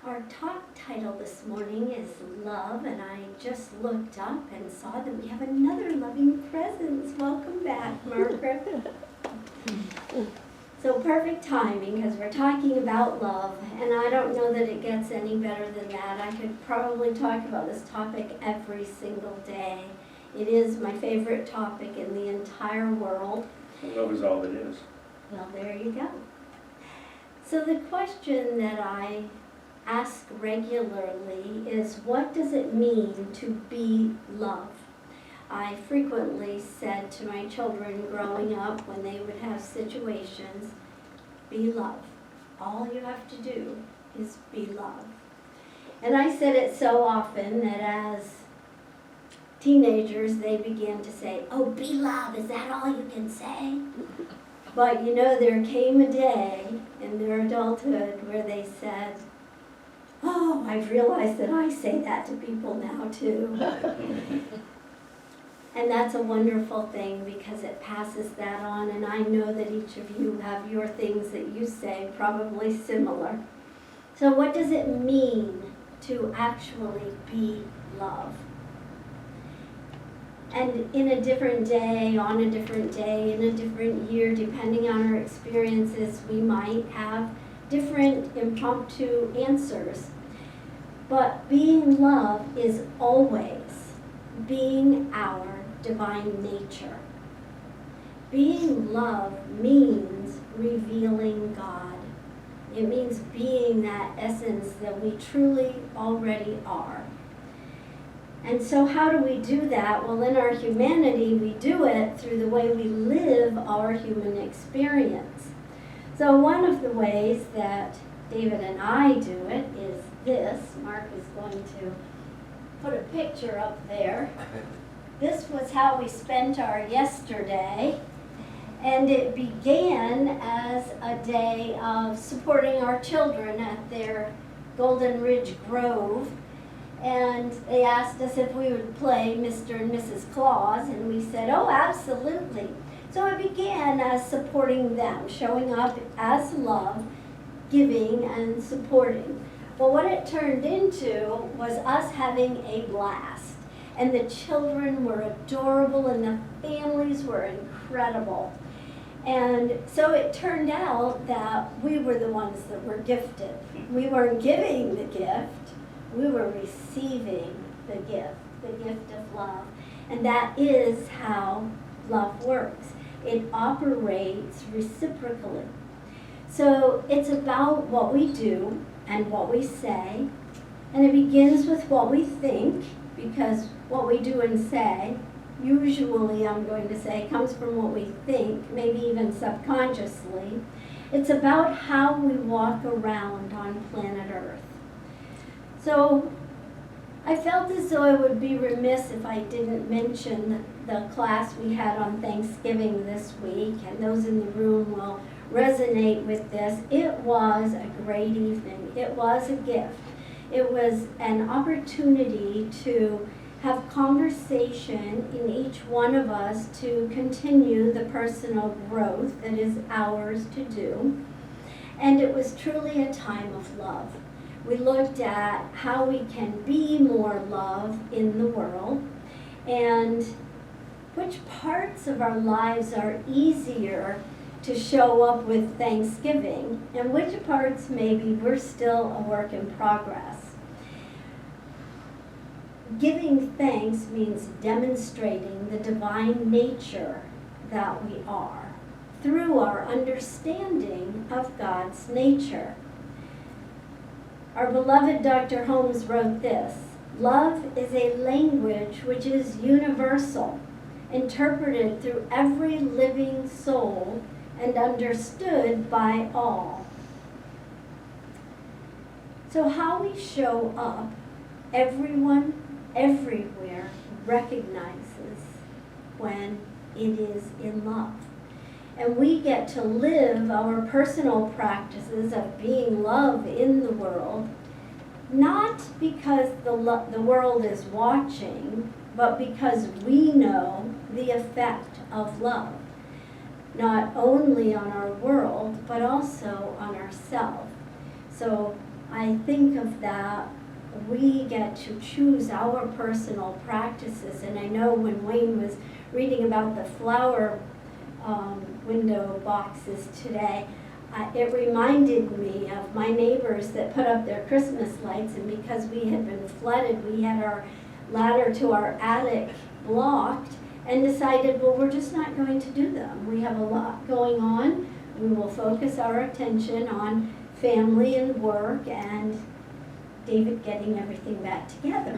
Our talk title this morning is Love, and I just looked up and saw that we have another loving presence. Welcome back, Margaret. So perfect timing, because we're talking about love, and I don't know that it gets any better than that. I could probably talk about this topic every single day. It is my favorite topic in the entire world. Love is all it is. Well, there you go. So the question that I ask regularly is, what does it mean to be love? I frequently said to my children growing up when they would have situations, be love. All you have to do is be love. And I said it so often that as teenagers they began to say, oh, be love, is that all you can say? But you know, there came a day in their adulthood where they said, oh, I've realized that I say that to people now too. And that's a wonderful thing because it passes that on, and I know that each of you have your things that you say, probably similar. So what does it mean to actually be love? And in a different day, on a different day, in a different year, depending on our experiences, we might have different impromptu answers. But being love is always being our divine nature. Being love means revealing God. It means being that essence that we truly already are. And so how do we do that? Well, in our humanity, we do it through the way we live our human experience. So one of the ways that David and I do it is this. Mark is going to put a picture up there. This was how we spent our yesterday, and it began as a day of supporting our children at their Golden Ridge Grove, and they asked us if we would play Mr. and Mrs. Claus, and we said, oh, absolutely. So it began as supporting them, showing up as love, giving and supporting. But what it turned into was us having a blast. And the children were adorable and the families were incredible. And so it turned out that we were the ones that were gifted. We weren't giving the gift, we were receiving the gift of love. And that is how love works. It operates reciprocally. So it's about what we do and what we say, and it begins with what we think, because what we do and say, usually I'm going to say, comes from what we think, maybe even subconsciously. It's about how we walk around on planet Earth. So I felt as though I would be remiss if I didn't mention the class we had on Thanksgiving this week, and those in the room will resonate with this. It was a great evening. It was a gift. It was an opportunity to have conversation in each one of us to continue the personal growth that is ours to do. And it was truly a time of love. We looked at how we can be more love in the world and which parts of our lives are easier to show up with Thanksgiving and which parts maybe we're still a work in progress. Giving thanks means demonstrating the divine nature that we are through our understanding of God's nature. Our beloved Dr. Holmes wrote this: love is a language which is universal, interpreted through every living soul and understood by all. So how we show up, everyone, everywhere recognizes when it is in love. And we get to live our personal practices of being love in the world, not because the world is watching, but because we know the effect of love, not only on our world, but also on ourselves. So I think of that, we get to choose our personal practices. And I know when Wayne was reading about the flower window boxes today, it reminded me of my neighbors that put up their Christmas lights, and because we had been flooded, we had our ladder to our attic blocked, and decided, well, we're just not going to do them. We have a lot going on. We will focus our attention on family and work and David getting everything back together.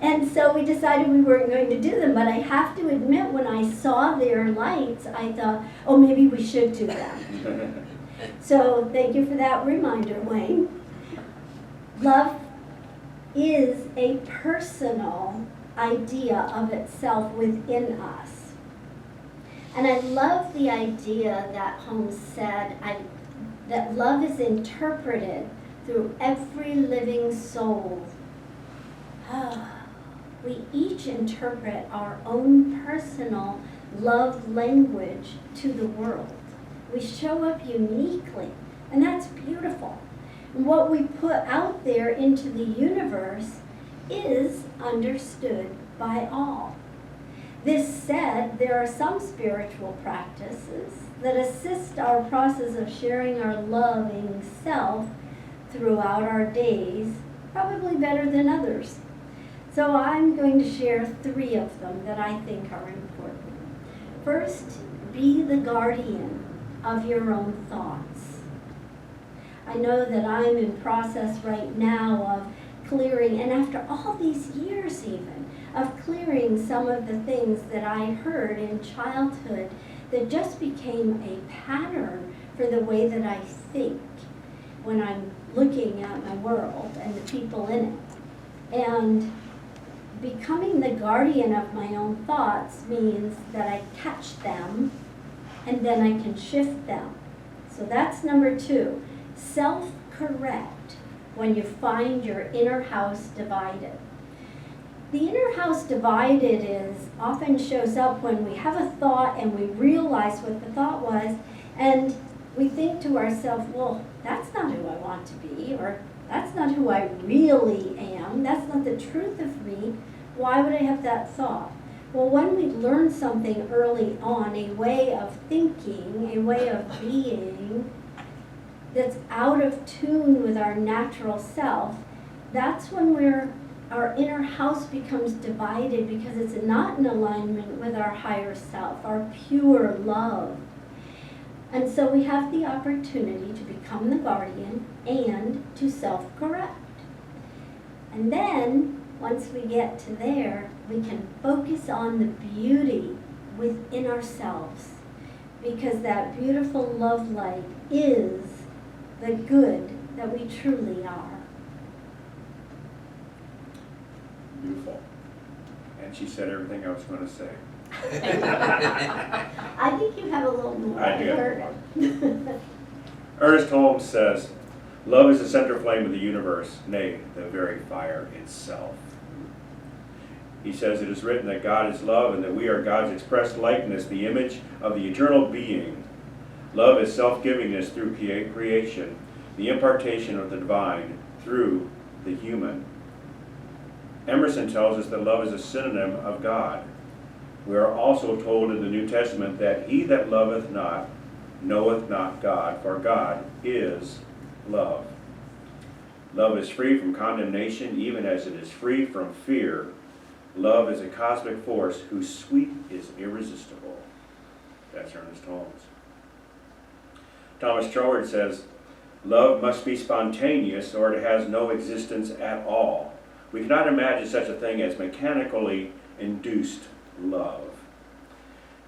And so we decided we weren't going to do them, but I have to admit, when I saw their lights, I thought, oh, maybe we should do them. So thank you for that reminder, Wayne. Love is a personal idea of itself within us. And I love the idea that Holmes said, that love is interpreted through every living soul. We each interpret our own personal love language to the world. We show up uniquely, and that's beautiful. And what we put out there into the universe is understood by all. This said, there are some spiritual practices that assist our process of sharing our loving self throughout our days, probably better than others. So I'm going to share 3 of them that I think are important. First, be the guardian of your own thoughts. I know that I'm in process right now of clearing, and after all these years even, of clearing some of the things that I heard in childhood that just became a pattern for the way that I think when I'm looking at my world and the people in it. And becoming the guardian of my own thoughts means that I catch them and then I can shift them. So that's number 2. Self-correct when you find your inner house divided. The inner house divided often shows up when we have a thought and we realize what the thought was, and we think to ourselves, well, that's not who I want to be, or that's not who I really am, that's not the truth of me. Why would I have that thought? Well, when we learn something early on, a way of thinking, a way of being that's out of tune with our natural self, that's when our inner house becomes divided, because it's not in alignment with our higher self, our pure love. And so we have the opportunity to become the guardian and to self-correct. And then, once we get to there, we can focus on the beauty within ourselves, because that beautiful love light is the good that we truly are. Beautiful. And she said everything I was going to say. I think you have a little more. I do. Ernest Holmes says, love is the center flame of the universe, nay, the very fire itself. He says, it is written that God is love and that we are God's expressed likeness, the image of the eternal being. Love is self-givingness through creation, the impartation of the divine through the human. Emerson tells us that love is a synonym of God. We are also told in the New Testament that he that loveth not knoweth not God, for God is love. Love is free from condemnation, even as it is free from fear. Love is a cosmic force whose sweep is irresistible. That's Ernest Holmes. Thomas Troward says, love must be spontaneous or it has no existence at all. We cannot imagine such a thing as mechanically induced love.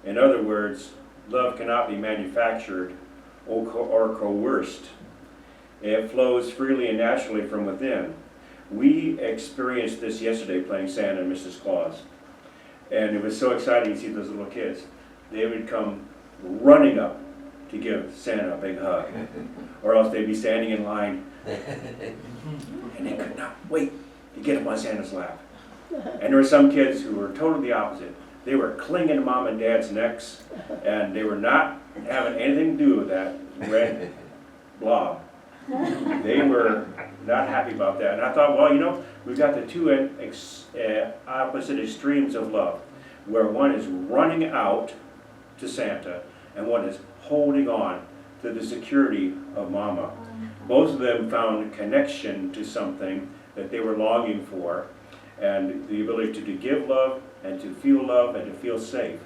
In other words, love cannot be manufactured or coerced. It flows freely and naturally from within. We experienced this yesterday playing Santa and Mrs. Claus. And it was so exciting to see those little kids. They would come running up to give Santa a big hug. Or else they'd be standing in line. And they could not wait to get up on Santa's lap. And there were some kids who were totally the opposite. They were clinging to mom and dad's necks, and they were not having anything to do with that red blob. They were not happy about that. And I thought, well, we've got the two opposite extremes of love, where one is running out to Santa and one is holding on to the security of Mama. Both of them found connection to something that they were longing for, and the ability to give love and to feel love and to feel safe.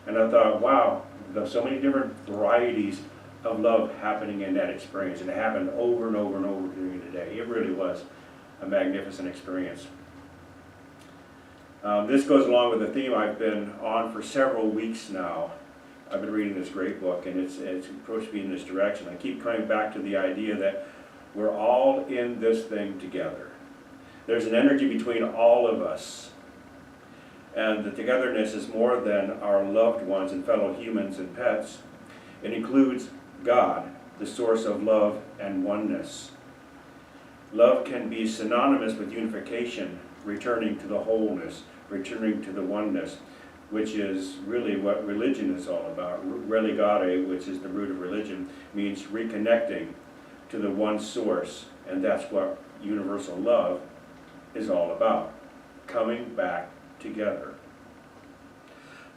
And I thought, wow, there's so many different varieties of love happening in that experience, and it happened over and over and over during the day. It really was a magnificent experience. This goes along with the theme I've been on for several weeks now. I've been reading this great book, and it's approached me in this direction. I keep coming back to the idea that we're all in this thing together. There's an energy between all of us, and the togetherness is more than our loved ones and fellow humans and pets. It includes God, the source of love and oneness. Love can be synonymous with unification, returning to the wholeness, returning to the oneness, which is really what religion is all about. Religare, which is the root of religion, means reconnecting to the one source, and that's what universal love is all about, coming back together.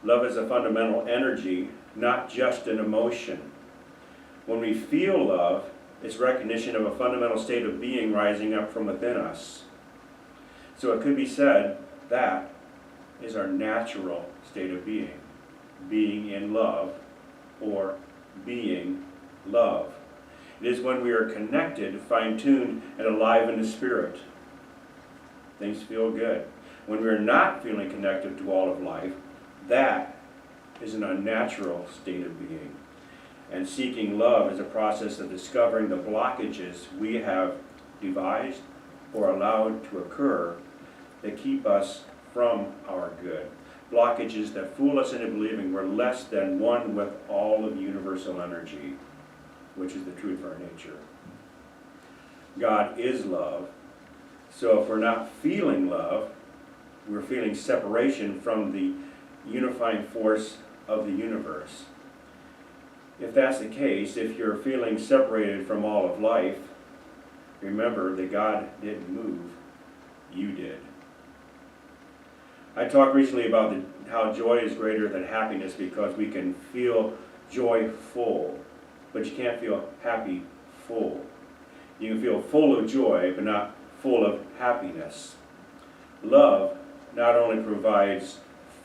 Love is a fundamental energy, not just an emotion. When we feel love, it's recognition of a fundamental state of being rising up from within us. So it could be said that is our natural state of being in love, or being love. It is when we are connected, fine-tuned, and alive in the spirit. Things feel good. When we are not feeling connected to all of life, that is an unnatural state of being. And seeking love is a process of discovering the blockages we have devised or allowed to occur that keep us from our good. Blockages that fool us into believing we're less than one with all of universal energy, which is the truth of our nature. God is love, so if we're not feeling love, we're feeling separation from the unifying force of the universe. If that's the case, if you're feeling separated from all of life, remember that God didn't move, you did. I talked recently about how joy is greater than happiness because we can feel joy full, but you can't feel happy full. You can feel full of joy, but not full of happiness. Love not only provides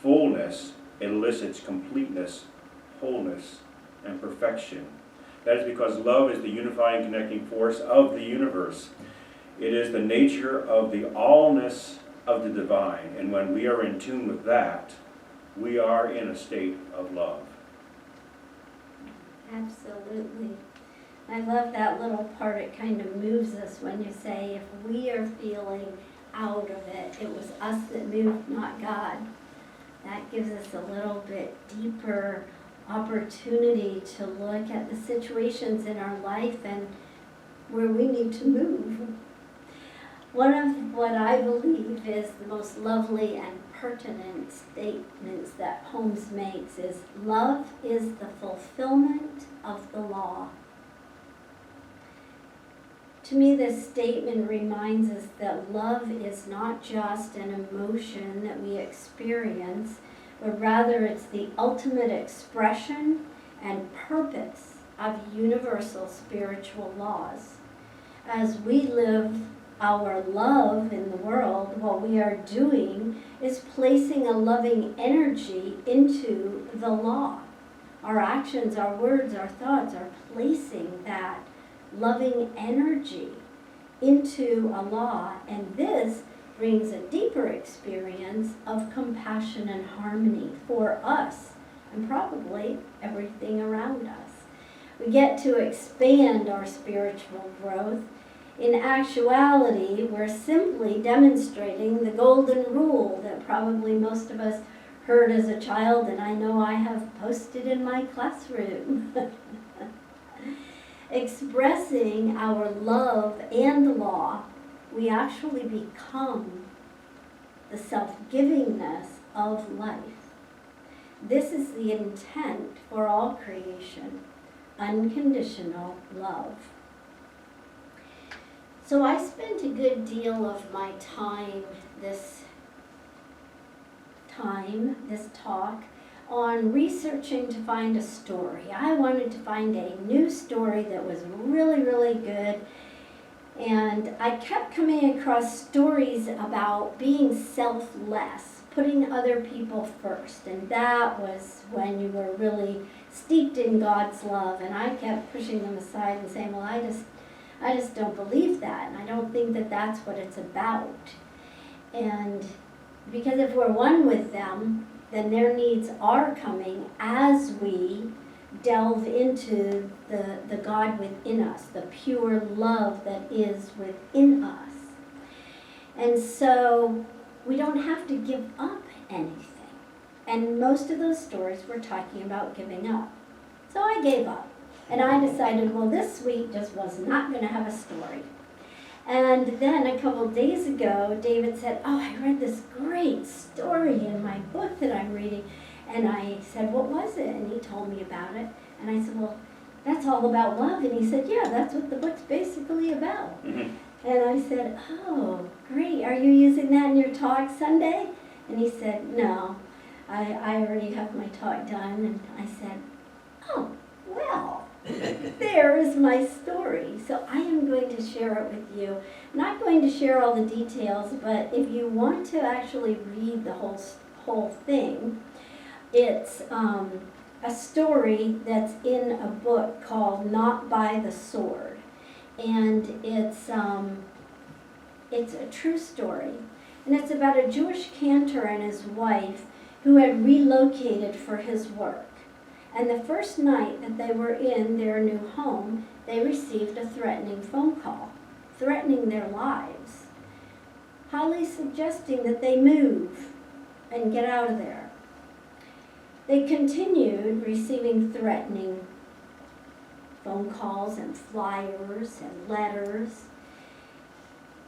fullness, it elicits completeness, wholeness, and perfection. That is because love is the unifying, connecting force of the universe. It is the nature of the allness of the divine, and when we are in tune with that, we are in a state of love. Absolutely. I love that little part. It kind of moves us when you say, if we are feeling out of it, it was us that moved, not God. That gives us a little bit deeper opportunity to look at the situations in our life and where we need to move. One of what I believe is the most lovely and pertinent statements that Holmes makes is, love is the fulfillment of the law. To me, this statement reminds us that love is not just an emotion that we experience, but rather it's the ultimate expression and purpose of universal spiritual laws. As we live our love in the world, what we are doing is placing a loving energy into the law. Our actions, our words, our thoughts are placing that loving energy into a law, and this brings a deeper experience of compassion and harmony for us and probably everything around us. We get to expand our spiritual growth. In actuality, we're simply demonstrating the golden rule that probably most of us heard as a child, and I know I have posted in my classroom. Expressing our love and law, we actually become the self-givingness of life. This is the intent for all creation, unconditional love. So I spent a good deal of my this talk, on researching to find a story. I wanted to find a new story that was really, really good. And I kept coming across stories about being selfless, putting other people first. And that was when you were really steeped in God's love. And I kept pushing them aside and saying, well, I just don't believe that. And I don't think that that's what it's about. And because if we're one with them, then their needs are coming as we delve into the God within us, the pure love that is within us. And so we don't have to give up anything. And most of those stories were talking about giving up. So I gave up. And I decided, well, this week just was not going to have a story. And then a couple days ago, David said, oh, I read this great story in my book that I'm reading. And I said, what was it? And he told me about it. And I said, well, that's all about love. And he said, yeah, that's what the book's basically about. Mm-hmm. And I said, oh, great. Are you using that in your talk Sunday? And he said, no, I already have my talk done. And I said, oh, well, there is my story. So I am going to share it with you. I'm not going to share all the details, but if you want to actually read the whole thing, it's a story that's in a book called Not by the Sword. And it's a true story. And it's about a Jewish cantor and his wife who had relocated for his work. And the first night that they were in their new home, they received a threatening phone call, threatening their lives, highly suggesting that they move and get out of there. They continued receiving threatening phone calls and flyers and letters,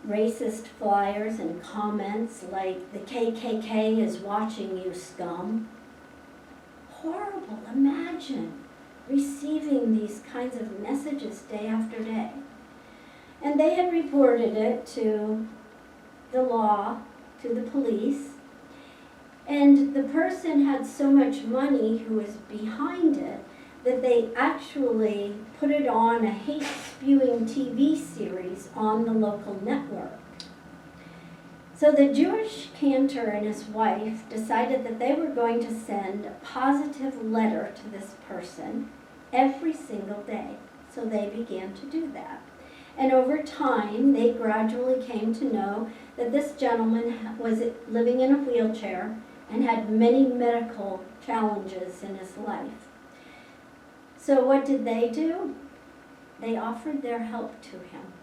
racist flyers and comments like, the KKK is watching you, scum. Horrible. Imagine receiving these kinds of messages day after day. And they had reported it to the law, to the police. And the person had so much money who was behind it that they actually put it on a hate-spewing TV series on the local network. So the Jewish cantor and his wife decided that they were going to send a positive letter to this person every single day. So they began to do that. And over time, they gradually came to know that this gentleman was living in a wheelchair and had many medical challenges in his life. So what did they do? They offered their help to him.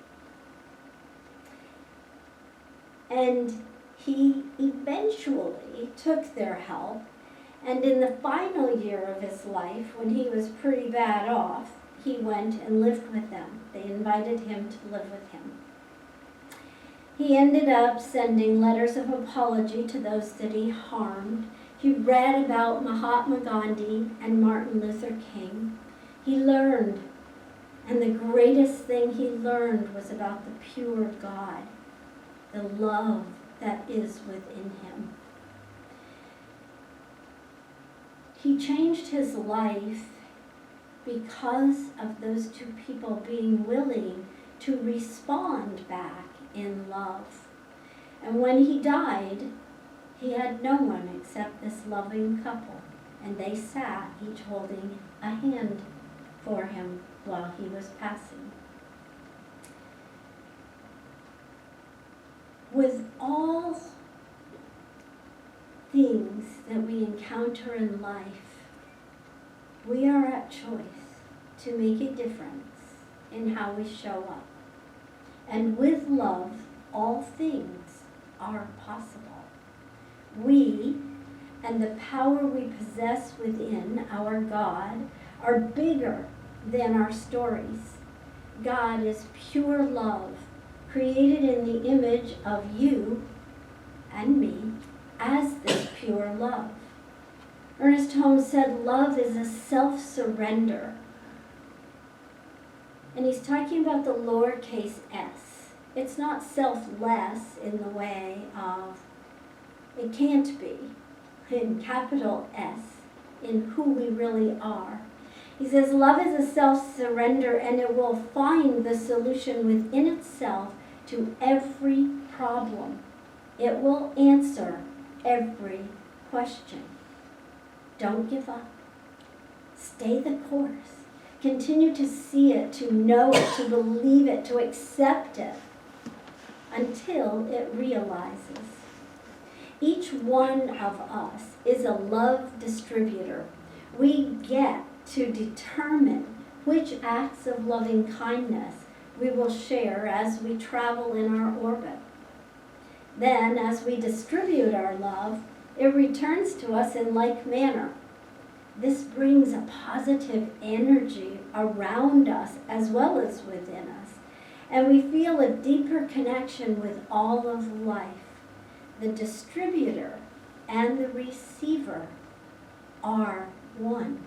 And he eventually took their help, and in the final year of his life, when he was pretty bad off, he went and lived with them. They invited him to live with him. He ended up sending letters of apology to those that he harmed. He read about Mahatma Gandhi and Martin Luther King. He learned, and the greatest thing he learned was about the pure God, the love that is within him. He changed his life because of those two people being willing to respond back in love. And when he died, he had no one except this loving couple, and they sat, each holding a hand for him while he was passing. With all things that we encounter in life, we are at choice to make a difference in how we show up. And with love, all things are possible. We and the power we possess within our God are bigger than our stories. God is pure love, created in the image of you and me as this pure love. Ernest Holmes said love is a self-surrender. And he's talking about the lowercase s. It's not selfless in the way of, it can't be, in capital S, in who we really are. He says, love is a self-surrender, and it will find the solution within itself to every problem. It will answer every question. Don't give up. Stay the course. Continue to see it, to know it, to believe it, to accept it, until it realizes. Each one of us is a love distributor. We get to determine which acts of loving kindness we will share as we travel in our orbit. Then, as we distribute our love, it returns to us in like manner. This brings a positive energy around us as well as within us, and we feel a deeper connection with all of life. The distributor and the receiver are one.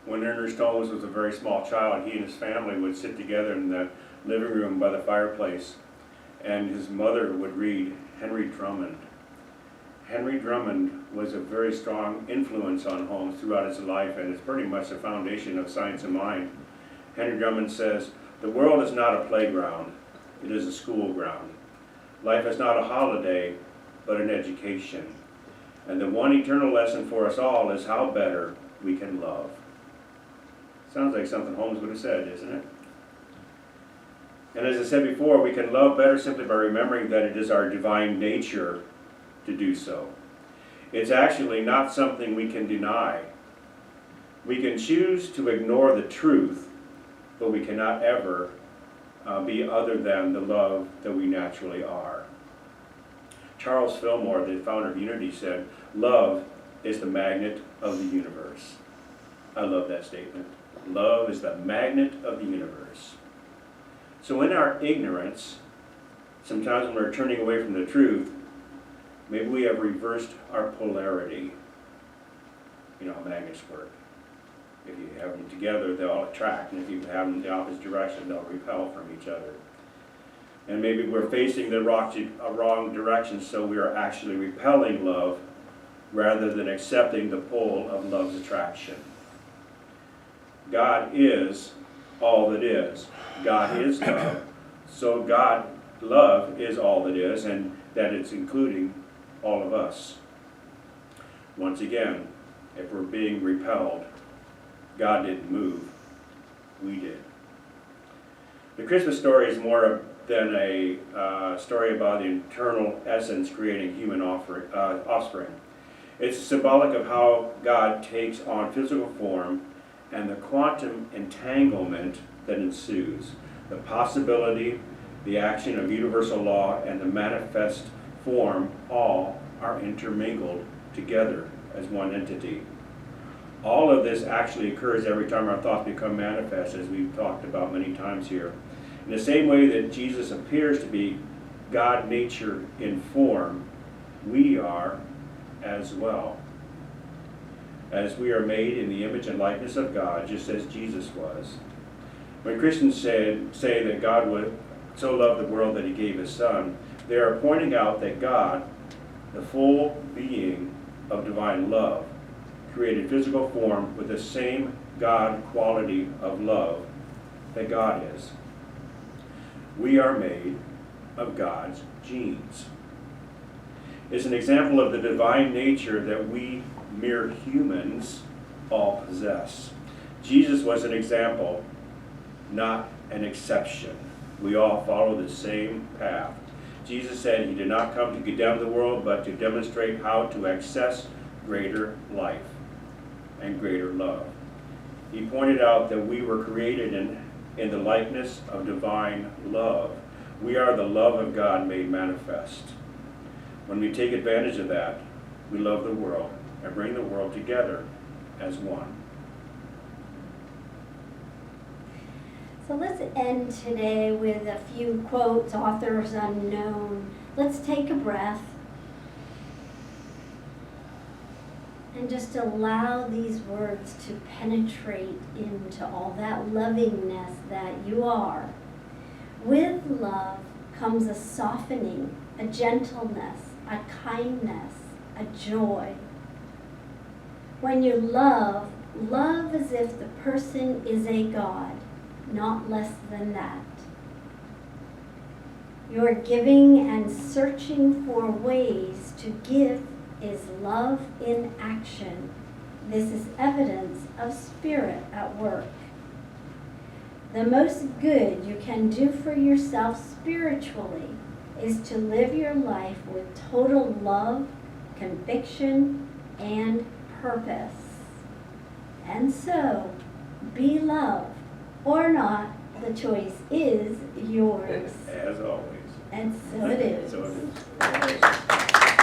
When Ernest Holmes was a very small child, he and his family would sit together in the living room by the fireplace, and his mother would read Henry Drummond. Henry Drummond was a very strong influence on Holmes throughout his life, and it's pretty much the foundation of Science of Mind. Henry Drummond says, "The world is not a playground, it is a school ground. Life is not a holiday, but an education. And the one eternal lesson for us all is how better we can love." Sounds like something Holmes would have said, isn't it? And as I said before, we can love better simply by remembering that it is our divine nature to do so. It's actually not something we can deny. We can choose to ignore the truth, but we cannot ever be other than the love that we naturally are. Charles Fillmore, the founder of Unity, said, "Love is the magnet of the universe." I love that statement. Love is the magnet of the universe. So in our ignorance, sometimes when we're turning away from the truth, maybe we have reversed our polarity. You know how magnets work. If you have them together, they'll attract, and if you have them in the opposite direction, they'll repel from each other. And maybe we're facing the wrong direction, so we are actually repelling love rather than accepting the pull of love's attraction. God is all that is. God is love. So love is all that is, and that it's including all of us. Once again, if we're being repelled, God didn't move, we did. The Christmas story is more than a story about the internal essence creating human offspring. It's symbolic of how God takes on physical form and the quantum entanglement that ensues. The possibility, the action of universal law, and the manifest form all are intermingled together as one entity. All of this actually occurs every time our thoughts become manifest, as we've talked about many times here. In the same way that Jesus appears to be God nature in form, we are as well. As we are made in the image and likeness of God, just as Jesus was. When Christians say that God would so love the world that he gave his Son, they are pointing out that God, the full being of divine love, created physical form with the same God quality of love that God is. We are made of God's genes. It's an example of the divine nature that we mere humans all possess. Jesus was an example, not an exception. We all follow the same path. Jesus said he did not come to condemn the world, but to demonstrate how to access greater life and greater love. He pointed out that we were created in the likeness of divine love. We are the love of God made manifest. When we take advantage of that, we love the world and bring the world together as one. So let's end today with a few quotes, authors unknown. Let's take a breath and just allow these words to penetrate into all that lovingness that you are. With love comes a softening, a gentleness, a kindness, a joy. When you love, love as if the person is a God, not less than that. Your giving and searching for ways to give is love in action. This is evidence of Spirit at work. The most good you can do for yourself spiritually is to live your life with total love, conviction, and purpose. And so, be loved or not, the choice is yours. As always. And so it is. So it is.